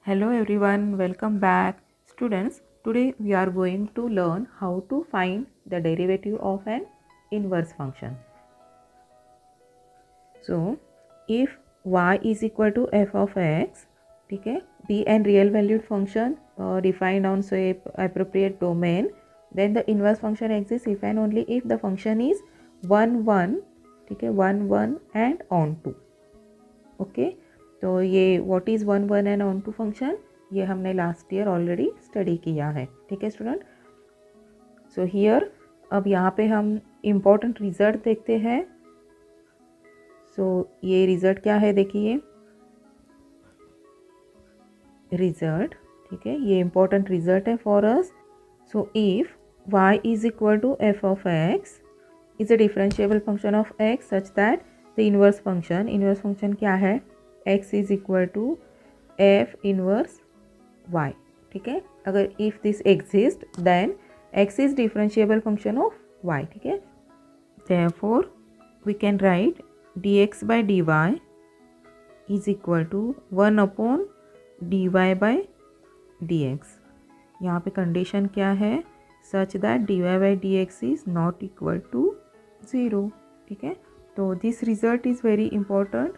Hello everyone, welcome back. Students, today we are going to learn how to find the derivative of an inverse function. So, if y is equal to f of x, ठीक है, be an real valued function defined on say appropriate domain, then the inverse function exists if and only if the function is 1 1, ठीक है, 1 1 and on 2. Okay तो ये what is 1 1 and onto function ये हमने last year already study किया है. ठीक है स्टूडेंट. सो हियर अब यहाँ पे हम इम्पोर्टेंट रिजल्ट देखते हैं. सो ये रिजल्ट क्या है देखिए. रिजल्ट ठीक है ये इम्पोर्टेंट रिजल्ट है for us. So if y is equal to f of x is a differentiable function of x such that the inverse function क्या है. x is equal to f inverse y. ठीक है. अगर if this exist then x is differentiable function of y. ठीक है. Therefore we can write dx by dy is equal to 1 upon dy by dx. यहाँ पे condition क्या है. Such that dy by dx is not equal to 0. ठीक है. तो this result is very important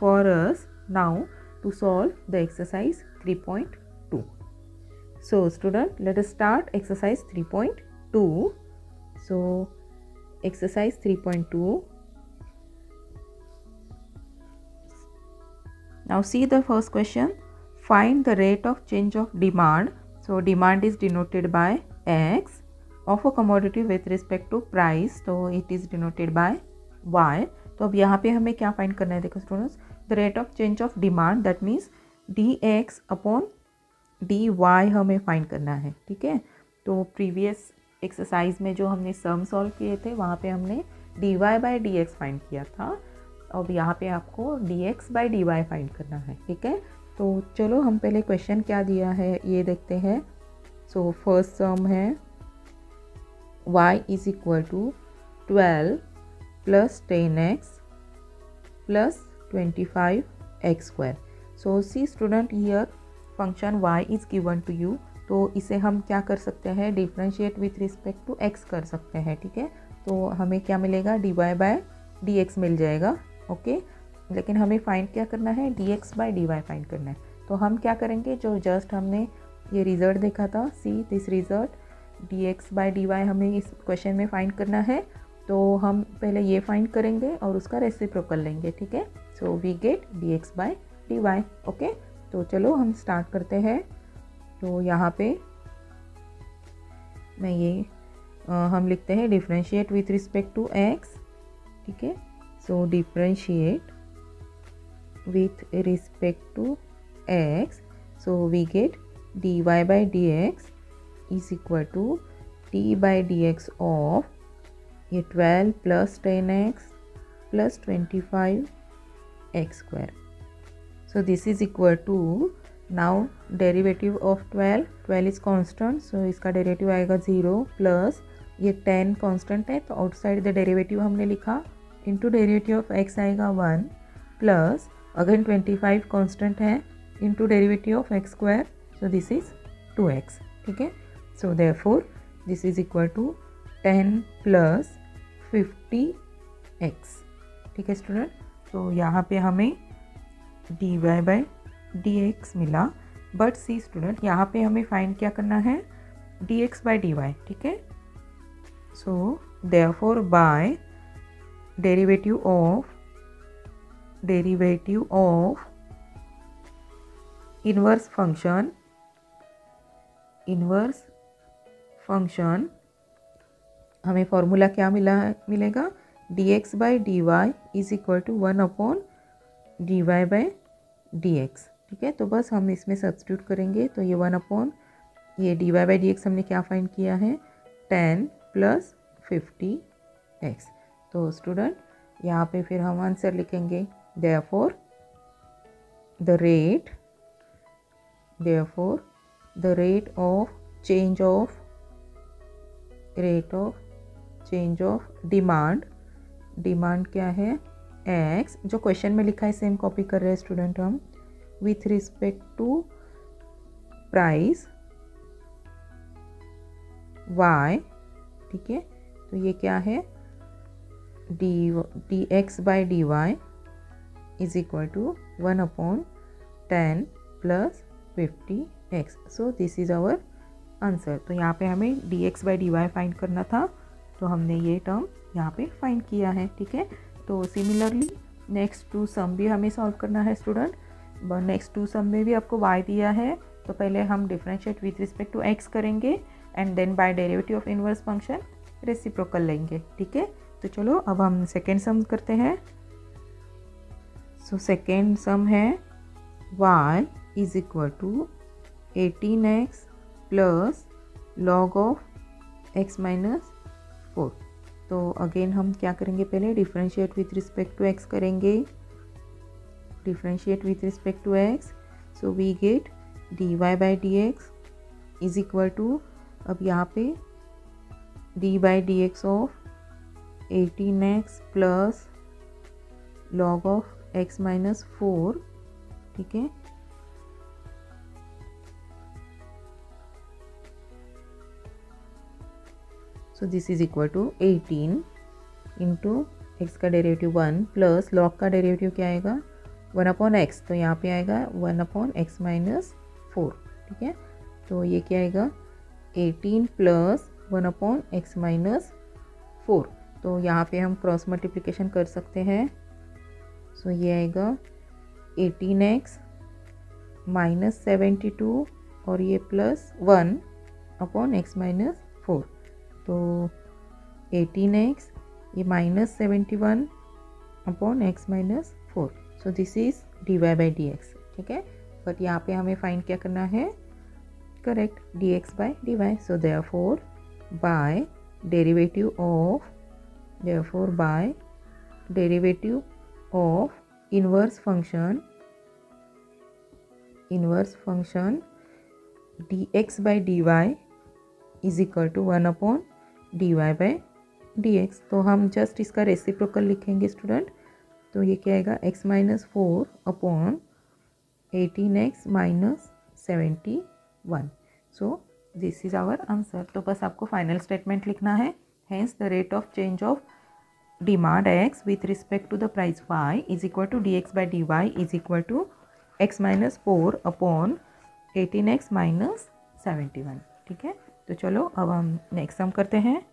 for us now to solve the exercise 3.2. So student, let us start exercise 3.2. So exercise 3.2. Now see the first question. Find the rate of change of demand. So demand is denoted by x of a commodity with respect to price. So it is denoted by y. तो अब यहाँ पे हमें क्या find करना है. देखो students, the rate of change of demand that means dx upon dy हमें फाइंड करना है. ठीक है. तो प्रीवियस एक्सरसाइज में जो हमने सम सॉल्व किए थे वहाँ पे हमने dy बाई dx फाइंड किया था. अब यहाँ पे आपको dx बाई dy फाइंड करना है. ठीक है. तो चलो हम पहले क्वेश्चन क्या दिया है ये देखते हैं. सो फर्स्ट सम है y is equal to 12 plus 10x plus 25x square. So see student, here function y is given to you. तो इसे हम क्या कर सकते हैं, differentiate with respect to x कर सकते हैं. ठीक है. तो हमें क्या मिलेगा, dy बाय dx मिल जाएगा. ओके. लेकिन हमें फाइंड क्या करना है, dx बाय dy फाइंड करना है. तो हम क्या करेंगे, जो जस्ट हमने ये रिजल्ट देखा था, see this result, dx by dy हमें इस क्वेश्चन में फाइंड करना है. तो हम पहले ये फाइंड करेंगे और उसका रेसिप्रोकल लेंगे. ठीक है. So we get dx by dy. Okay. तो चलो हम स्टार्ट करते हैं. तो यहाँ पे मैं ये हम लिखते हैं differentiate with respect to x. ठीक है. So differentiate with respect to x. So we get dy by dx is equal to t by dx of ये 12 plus 10x plus 25x square. So this is equal to, now derivative of 12 is constant. So इसका derivative आएगा 0 plus ये 10 constant है तो outside the derivative हमने लिखा, into derivative of x आएगा 1 plus again 25 constant है into derivative of x square. So this is 2x. ठीक है. So therefore this is equal to 10 plus 50x. ठीक है स्टूडेंट. तो यहाँ पे हमें dy बाई dx मिला. बट सी स्टूडेंट, यहाँ पे हमें फाइंड क्या करना है, dx बाई dy. ठीक है. So therefore by derivative of inverse function हमें फॉर्मूला क्या मिलेगा, dx by dy is equal to 1 upon dy by dx. ठीक है. तो बस हम इसमें सब्स्टिट्यूट करेंगे. तो ये 1 अपॉन ये dy बाई dx हमने क्या फाइंड किया है, 10 प्लस 50x. तो स्टूडेंट यहाँ पे फिर हम आंसर लिखेंगे. Therefore the rate of change of demand क्या है, x. जो क्वेश्चन में लिखा है सेम कॉपी कर रहे हैं स्टूडेंट हम, with respect to price y, ठीक है। तो ये क्या है, dx by dy is equal to 1/10 plus 50x। So this is our answer. तो यहाँ पे हमें dx बाई dy फाइंड करना था, तो हमने ये टर्म यहाँ पे फाइंड किया है, ठीक है। तो सिमिलरली नेक्स्ट टू सम भी हमें सॉल्व करना है स्टूडेंट। नेक्स्ट टू सम में भी आपको y दिया है, तो पहले हम differentiate with respect to x करेंगे and then by derivative of inverse function reciprocal लेंगे, ठीक है। तो चलो अब हम सेकेंड सम करते हैं। सो सेकेंड सम है y is equal to 18x plus log of x minus 4। तो अगेन हम क्या करेंगे, पहले differentiate with respect to x करेंगे, differentiate with respect to x। So we get dy by d x is equal to, अब यहाँ पे d by d x of 18x plus log of x minus 4, ठीक है। So this is equal to 18 into x का derivative 1 plus log का derivative क्या आएगा 1/x, तो यहाँ पे आएगा 1/x माइनस 4, ठीक है। तो ये क्या आएगा 18 प्लस 1/x माइनस 4। तो यहाँ पे हम क्रॉस मल्टीप्लिकेशन कर सकते हैं। सो ये आएगा 18x माइनस 72 और ये प्लस 1/x माइनस 4। तो 18x ये minus 71/x minus 4। So this is dy by d x, ठीक है। बट यहाँ पे हमें फाइंड क्या करना है, correct, dx by dy। So therefore by derivative of inverse function dx by dy is equal to 1/dy by dx। तो हम जस्ट इसका रेसिप्रोकल लिखेंगे स्टूडेंट। तो ये क्या आएगा x minus 4/18x minus 71। So this is our answer. तो बस आपको फाइनल स्टेटमेंट लिखना है। Hence the rate of change of demand x with respect to the price y is equal to dx by dy is equal to x minus 4/18x minus 71, ठीक है। तो चलो अब हम नेक्स्ट सम करते हैं।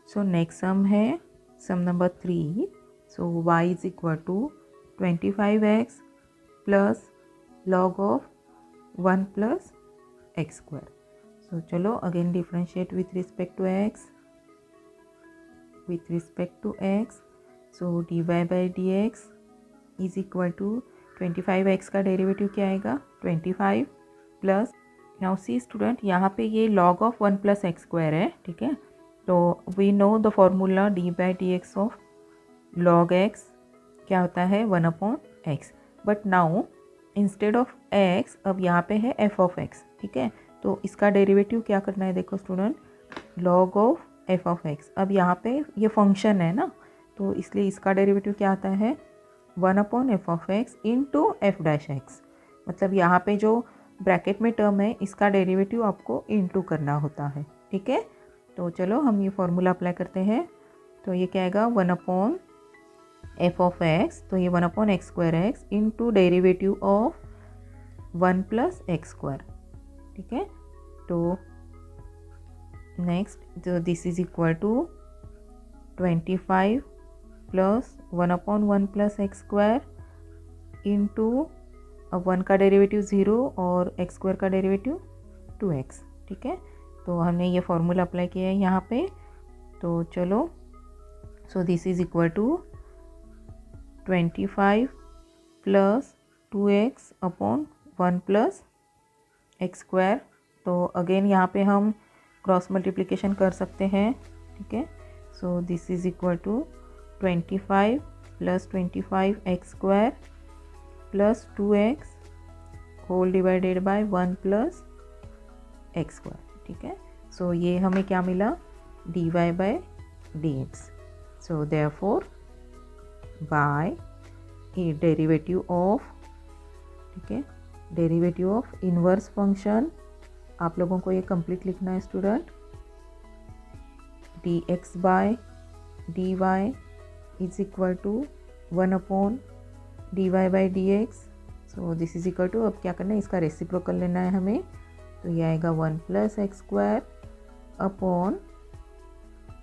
सो नेक्स्ट सम है sum number 3। So y is equal to 25x plus log of 1 plus x square. So चलो again differentiate with respect to x। So dy by d x is equal to 25x का derivative क्या आएगा 25 plus, now see student यहाँ पे ये log of 1 plus x square है, ठीक है। तो we know the formula d by d x of log x क्या होता है 1/x। But now instead of x अब यहाँ पे है f ऑफ x, ठीक है। तो इसका डेरिवेटिव क्या करना है, देखो student, log of f of x। अब यहाँ पे ये फंक्शन है ना, तो इसलिए इसका डेरिवेटिव क्या आता है 1/f of x into f dash x। मतलब यहाँ पे जो ब्रैकेट में टर्म है इसका डेरिवेटिव आपको इंटू करना होता है, ठीक है। तो चलो हम ये फॉर्मूला अप्लाई करते हैं। तो ये क्या आएगा 1/f ऑफ x, तो ये 1/x square x into derivative of 1 plus x square, ठीक है। तो नेक्स्ट तो this is equal to 25 plus 1/1 plus x square into, अब 1 का डेरिवेटिव 0 और एक्स स्क्वायर का डेरिवेटिव 2x, ठीक है। तो हमने ये फॉर्मूला अप्लाई किया है यहाँ पे। तो चलो so this is equal to 25 plus 2x upon 1 plus x square. तो अगेन यहाँ पे हम क्रॉस मल्टीप्लिकेशन कर सकते हैं, ठीक है। So this is equal to 25 plus 25 x square plus 2x whole divided by 1 plus x square, ठीक है। सो ये हमें क्या मिला dy by dx। So therefore by derivative of, ठीक है, डेरिवेटिव ऑफ इनवर्स फंक्शन, आप लोगों को ये कंप्लीट लिखना है student, dx by dy is equal to 1 upon dy by dx। So this is equal to, अब क्या करना है, इसका रेसिप्रोकल लेना है हमें, तो ये आएगा 1 plus x square upon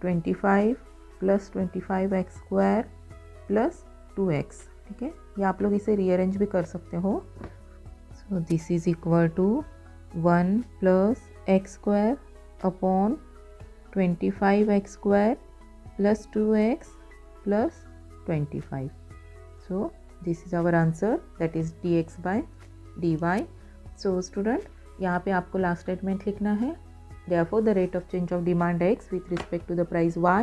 25 plus 25 x square plus 2x। ठीक है, या आप लोग इसे रीअरेंज भी कर सकते हो। So this is equal to 1 plus x square upon 25 x square plus 2x plus 25। So this is our answer, that is dx by dy। So student, यहाँ पे आपको लास्ट स्टेटमेंट लिखना है, therefore the rate of change of demand x with respect to the price y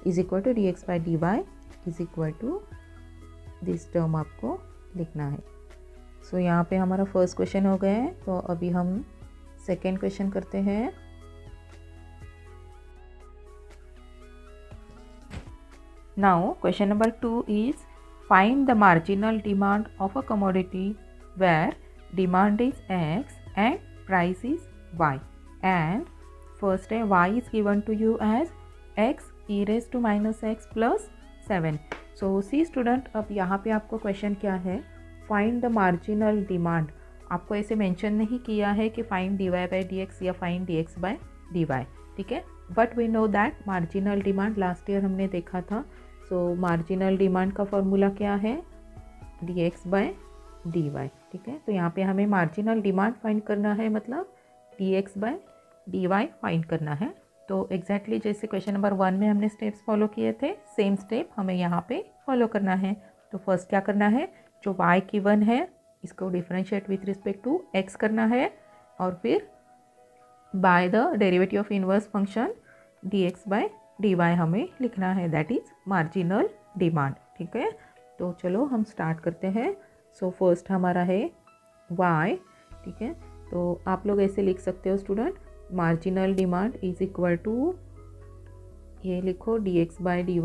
is equal to dx by dy is equal to this term आपको लिखना है। सो यहाँ पे हमारा फर्स्ट क्वेश्चन हो गया है, तो अभी हम सेकेंड क्वेश्चन करते हैं। Now question number 2 is find the marginal demand of a commodity where demand is x and price is y and first है y is given to you as x e raised to minus x plus 7। So see student, अब यहाँ पे आपको question क्या है, find the marginal demand. आपको ऐसे mention नहीं किया है कि फाइंड dy बाई dx या फाइंड dx बाई dy, ठीक है, but we know that marginal demand last year हमने देखा था। सो मार्जिनल डिमांड का फॉर्मूला क्या है, dx बाई dy। ठीक है, तो यहाँ पे हमें मार्जिनल डिमांड फाइंड करना है, मतलब dx बाई dy फाइंड करना है। तो एग्जैक्टली जैसे क्वेश्चन नंबर 1 में हमने स्टेप्स फॉलो किए थे, सेम स्टेप हमें यहाँ पे फॉलो करना है। तो फर्स्ट क्या करना है, जो y गिवन है इसको differentiate with respect to x करना है, और फिर by the derivative of inverse function dx by dy हमें लिखना है, दैट इज मार्जिनल डिमांड। ठीक है, तो चलो हम स्टार्ट करते हैं। सो फर्स्ट हमारा है y। ठीक है, तो आप लोग ऐसे लिख सकते हो student, marginal demand is equal to, ये लिखो dx by dy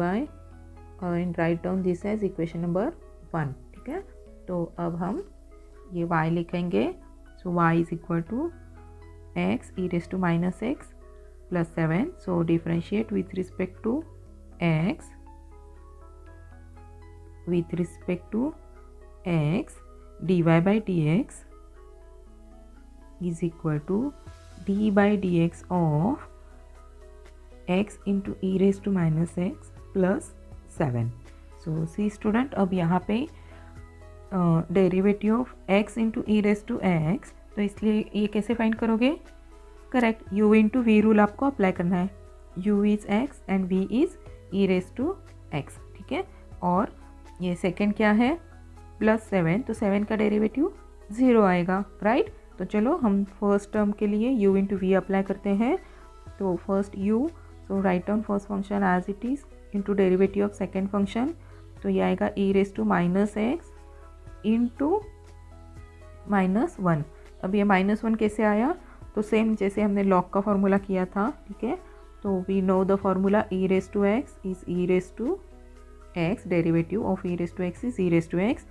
and write down this as equation number 1। ठीक है, तो अब हम ये y लिखेंगे। So y is equal to x e raise to minus x plus 7। So differentiate with respect to x, with respect to x, dy by dx is equal to d by dx of x into e raised to minus x plus 7। so see student, अब यहाँ पे derivative of x into e raised to x, तो इसलिए ये कैसे find करोगे, correct, u into v rule आपको apply करना है, u is x and v is e raised to x। ठीक है, और ये सेकेंड क्या है, प्लस 7, तो 7 का डेरिवेटिव 0 आएगा, राइट। तो चलो हम फर्स्ट टर्म के लिए u इंटू वी अप्लाई करते हैं। तो first u, so write down first function as it is into derivative of second function, तो ये आएगा e raise to minus x into minus 1। अब ये माइनस 1 कैसे आया, तो सेम जैसे हमने लॉग का फॉर्मूला किया था। ठीक है, तो we know the formula e raise to x is e raise to x, derivative of e raise to x is e raise to x,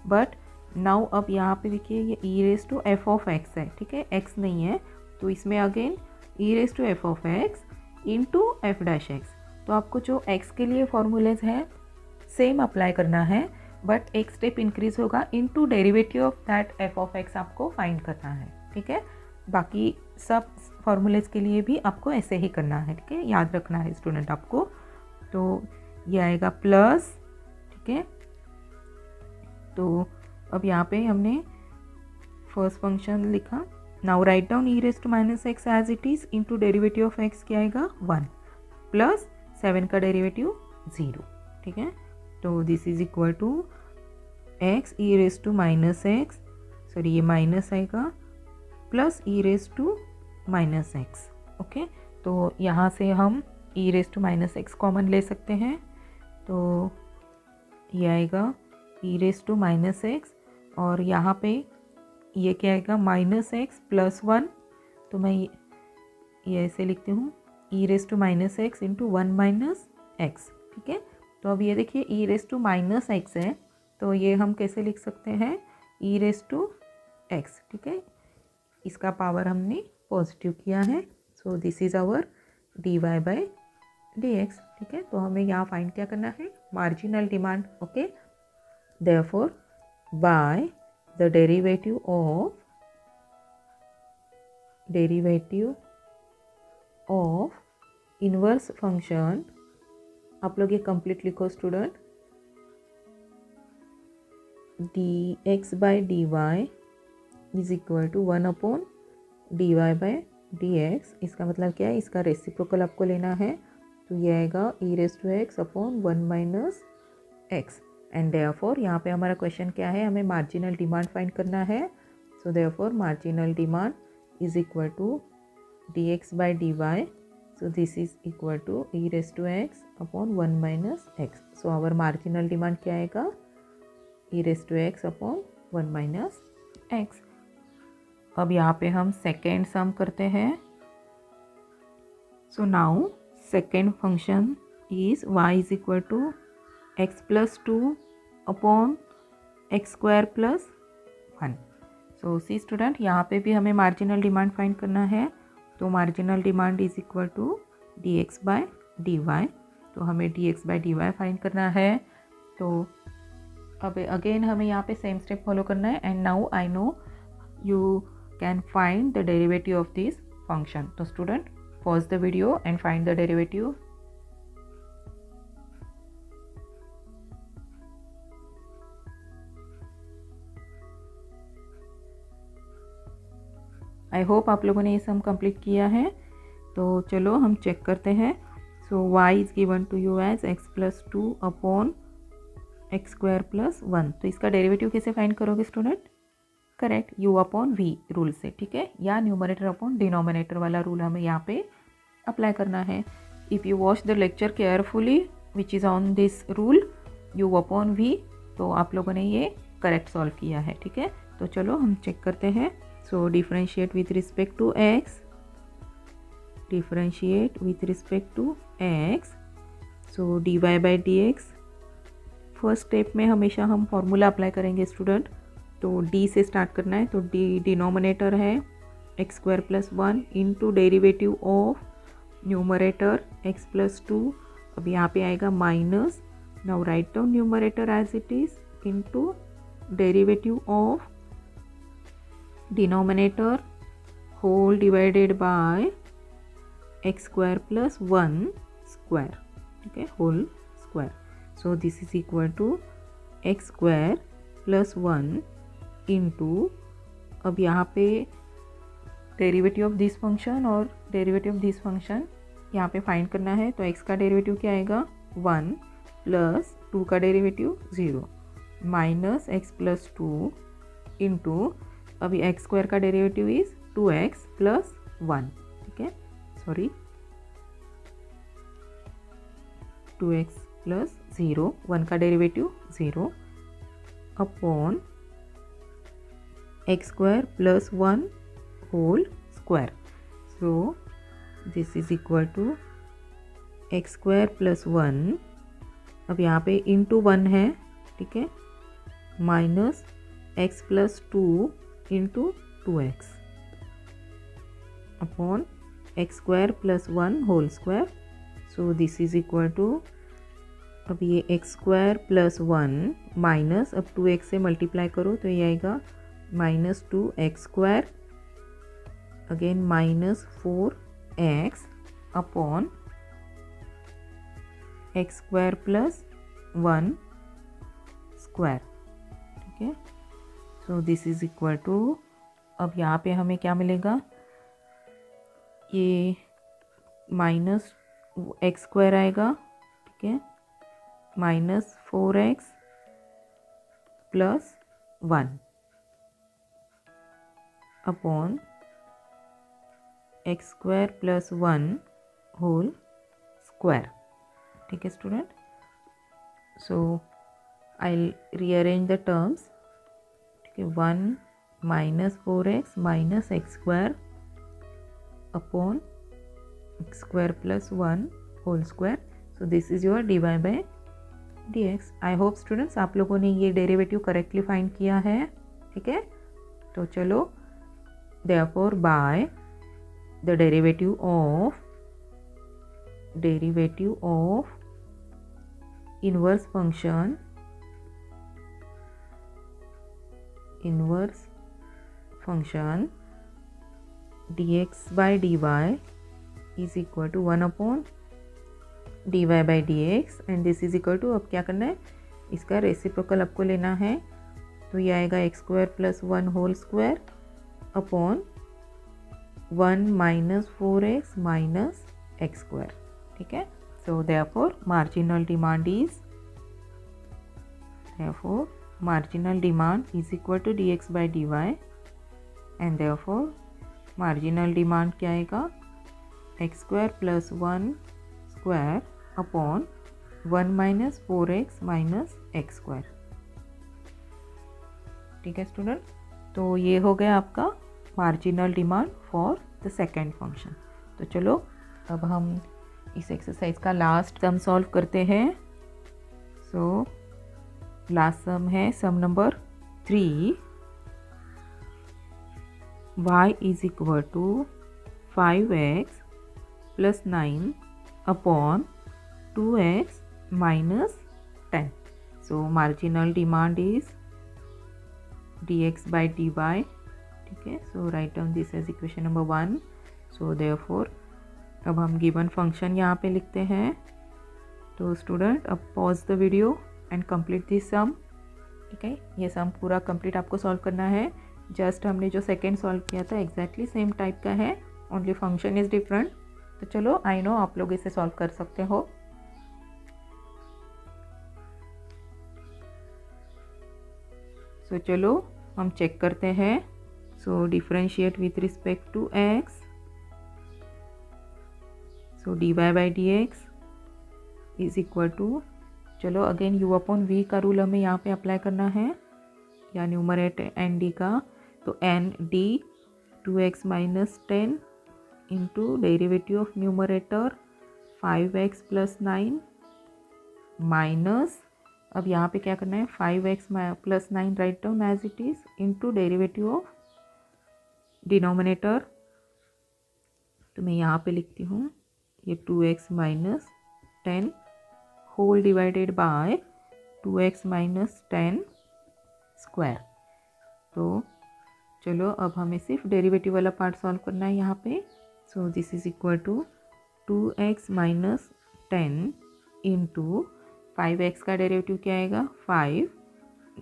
but now अब यहाँ पे देखिए ये e raise to f of x है। ठीक है, x नहीं है, तो इसमें again e raise to f of x into f dash x। तो आपको जो x के लिए फॉर्मूलेज हैं सेम अप्लाई करना है, बट एक स्टेप इंक्रीज होगा, into derivative of that f of x आपको फाइंड करना है। ठीक है, बाकी सब फॉर्मूलेज के लिए भी आपको ऐसे ही करना है। ठीक है, याद रखना है स्टूडेंट आपको। तो ये आएगा प्लस, ठीक है, तो अब यहाँ पे हमने फर्स्ट फंक्शन लिखा। Now right down e raise to minus x as it is into derivative of x क्या आएगा 1 प्लस 7 का डेरिवेटिव 0। ठीक है, तो this is equal to x e raise to minus x, sorry ये माइनस आएगा, plus e raise to minus x. Okay, तो यहाँ से हम e raise to minus x common ले सकते हैं, तो ये आएगा e raise to minus x, और यहाँ पे ये क्या आएगा माइनस एक्स प्लस 1। तो मैं ये ऐसे लिखती हूँ e raise to minus x into 1 minus x. ठीक है, तो अब ये देखिए e raise to minus x है, तो ये हम कैसे लिख सकते हैं, e रेज़ टू एक्स, ठीक है, इसका पावर हमने पॉजिटिव किया है। So this is our dy by d x, ठीक है। तो हमें यहाँ फाइंड क्या करना है, marginal demand, okay. Therefore by the derivative of inverse function, आप लोग ये कंप्लीट लिखो student, d x by d y is equal to 1 dy by d x. इसका मतलब क्या है, इसका रेसिप्रोकल आपको लेना है, तो ये आएगा e⁻x/1 - x। एंड देयरफॉर यहाँ पे हमारा क्वेश्चन क्या है, हमें मार्जिनल डिमांड फाइंड करना है। So therefore marginal demand is equal to dx by dy, so this is equal to e⁻x/1 - x। so our marginal demand क्या आएगा, e⁻x/1 - x। अब यहाँ पे हम सेकेंड सम करते हैं। So now second function is y is equal to x+2/x² + 1। So see student, यहाँ पे भी हमें मार्जिनल डिमांड फाइंड करना है। तो marginal demand is equal to dx by d y, तो हमें dx by d y find करना है। तो अब अगेन हमें यहाँ पे सेम स्टेप फॉलो करना है। And now I know you can find the derivative of this function. तो student pause the video and find the derivative. I hope आप लोगों ने ये सम कंप्लीट किया है। तो चलो हम चेक करते हैं। So y is given to you as x+2/x² + 1। तो इसका डेरिवेटिव कैसे फाइंड करोगे स्टूडेंट, करेक्ट, u/v रूल से, ठीक है, या न्यूमरेटर अपॉन डिनोमिनेटर वाला रूल हमें यहाँ पे अप्लाई करना है। If you watch the lecture carefully which is on this rule u/v, तो आप लोगों ने ये करेक्ट सॉल्व किया है, ठीक है। तो चलो हम चेक करते हैं। So differentiate with respect to x, so dy by dx। First step में हमेशा हम फॉर्मूला अप्लाई करेंगे स्टूडेंट। तो d से स्टार्ट करना है, तो d डिनोमिनेटर है x² + 1 into derivative of numerator x+2। अब यहाँ पे आएगा minus, now right down numerator as it is into derivative of denominator whole divided by x² + 1 square, okay, whole square। so this is equal to x² + 1 into, अब यहाँ पे derivative of this function और derivative of this function यहाँ पे find करना है। तो x का डेरिवेटिव क्या आएगा 1 + 2 का डेरिवेटिव 0 माइनस x+2 इंटू, अभी x² का डेरिवेटिव इज 2x + 1, ठीक है, सॉरी 2x + 0, 1 का derivative 0 upon x² + 1 whole square. So this is equal to x² + 1, अब यहाँ पे इंटू 1 है, ठीक है, minus x+2 into 2x upon x² + 1 whole square. So this is equal to, अब ये x² + 1 माइनस, अब 2x से मल्टीप्लाई करो तो ये आएगा -2x², again -4x upon x² + 1 square, ठीक है। So this is equal to, अब यहाँ पे हमें क्या मिलेगा, ये -x² आएगा, ठीक है, -4x + 1 upon x² + 1 whole square, ठीक है student. So I rearrange the terms, 1 -4x -x² upon x² + 1 whole square. So this is your dy by dx। I hope students आप लोगों ने ये डेरिवेटिव करेक्टली फाइंड किया है, ठीक है। तो चलो therefore by the derivative of inverse function dx by dy is equal to 1 upon dy by dx and this is equal to, अब क्या करना है, इसका रेसिप्रोकल आपको लेना है, तो ये आएगा x square plus 1 whole square upon 1 minus 4x minus x square. ठीक है. So therefore marginal demand is equal to dx by dy and therefore marginal demand क्या आएगा, x square plus 1 square upon 1 minus 4x minus x square. ठीक है student. तो ये हो गया आपका marginal demand for the second function. तो चलो अब हम इस एक्सरसाइज का लास्ट सम सॉल्व करते हैं. सो लास्ट सम है sum number 3. y is equal to 5x plus 9 upon 2x minus 10. So marginal demand is dx by dy. ठीक है. So write down this as equation number 1. So therefore अब हम given function यहाँ पे लिखते हैं. तो स्टूडेंट अब pause the video and complete this sum. ठीक है. ये सम पूरा कंप्लीट आपको सॉल्व करना है. जस्ट हमने जो सेकेंड सॉल्व किया था एग्जैक्टली सेम टाइप का है, ओनली फंक्शन इज डिफरेंट. तो चलो आई नो आप लोग इसे सॉल्व कर सकते हो. सो चलो हम चेक करते हैं. So differentiate with respect to x. So dy by d x is equal to, चलो अगेन u अपॉन v का रूल हमें यहाँ पे अप्लाई करना है, या न्यूमरेटर एन डी का. तो N D 2x minus 10 into derivative of numerator 5x plus 9 minus, अब यहाँ पे क्या करना है, 5x plus 9 right down as it is into derivative of denominator. तो मैं यहाँ पे लिखती हूँ ये 2x minus 10 whole divided by 2x minus 10 square. तो चलो अब हमें सिर्फ डेरिवेटिव वाला पार्ट सॉल्व करना है यहाँ पे. So this is equal to 2x minus 10 into 5x का डेरिवेटिव क्या आएगा 5,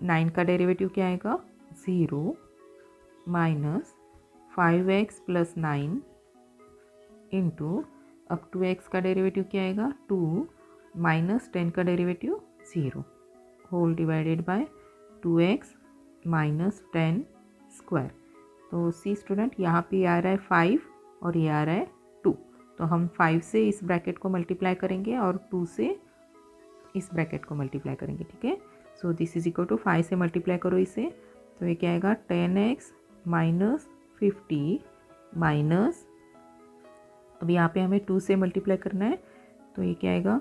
9 का डेरिवेटिव क्या आएगा 0 माइनस 5x प्लस 9 इंटू, अब 2x का डेरिवेटिव क्या आएगा 2 माइनस 10 का derivative 0 whole divided by 2x minus 10 square. तो सी स्टूडेंट यहाँ पे आ रहा है 5 और ये आ रहा है 2. तो हम 5 से इस ब्रैकेट को मल्टीप्लाई करेंगे और 2 से इस ब्रैकेट को मल्टीप्लाई करेंगे. ठीक है. So this is equal to 5 से मल्टीप्लाई करो इसे, तो ये क्या आएगा 10x माइनस 50 माइनस, अब यहाँ पे हमें 2 से मल्टीप्लाई करना है, तो ये क्या आएगा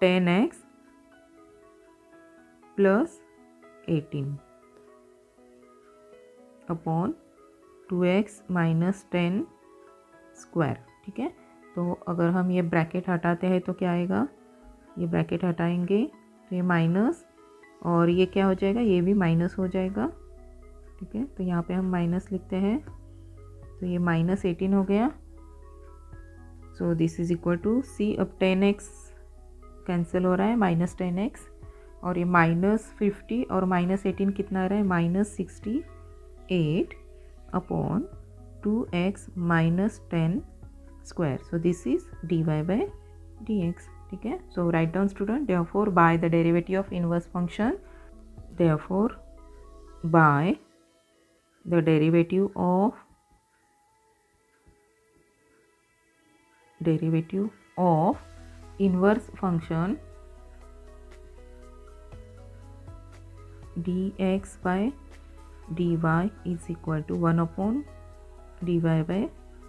10x plus 18 upon 2x minus 10 square. ठीक है. तो अगर हम ये ब्रैकेट हटाते हैं तो क्या आएगा, ये ब्रैकेट हटाएंगे तो ये माइनस, और ये क्या हो जाएगा, ये भी माइनस हो जाएगा. ठीक है. तो यहाँ पे हम माइनस लिखते हैं, तो ये माइनस 18 हो गया. So this is equal to c, अब 10x कैंसिल हो रहा है, माइनस 10x, और ये माइनस 50 और माइनस 18 कितना आ रहा है minus 68 upon 2x minus 10 square. So this is dy by dx. ठीक है. So write down student, therefore by the derivative of inverse function, therefore by the derivative of inverse function dx by dy is equal to 1 upon dy by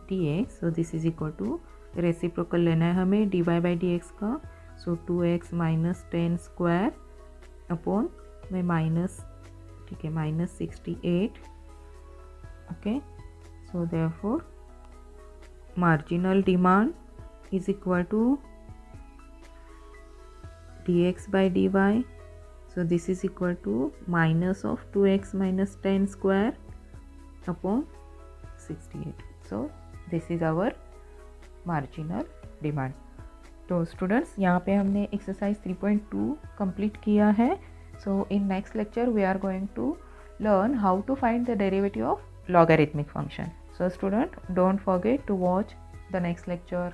dx. so this is equal to, reciprocal लेना है हमें dy by dx का. सो 2x minus 10 square upon में minus, ठीक है, minus 68 Okay, so therefore marginal demand is equal to dx by dy. So this is equal to minus of 2x minus 10 square upon 68. So this is our marginal demand. तो students यहाँ पे हमने exercise 3.2 complete किया है. So in next lecture we are going to learn how to find the derivative of logarithmic function. So student, don't forget to watch the next lecture.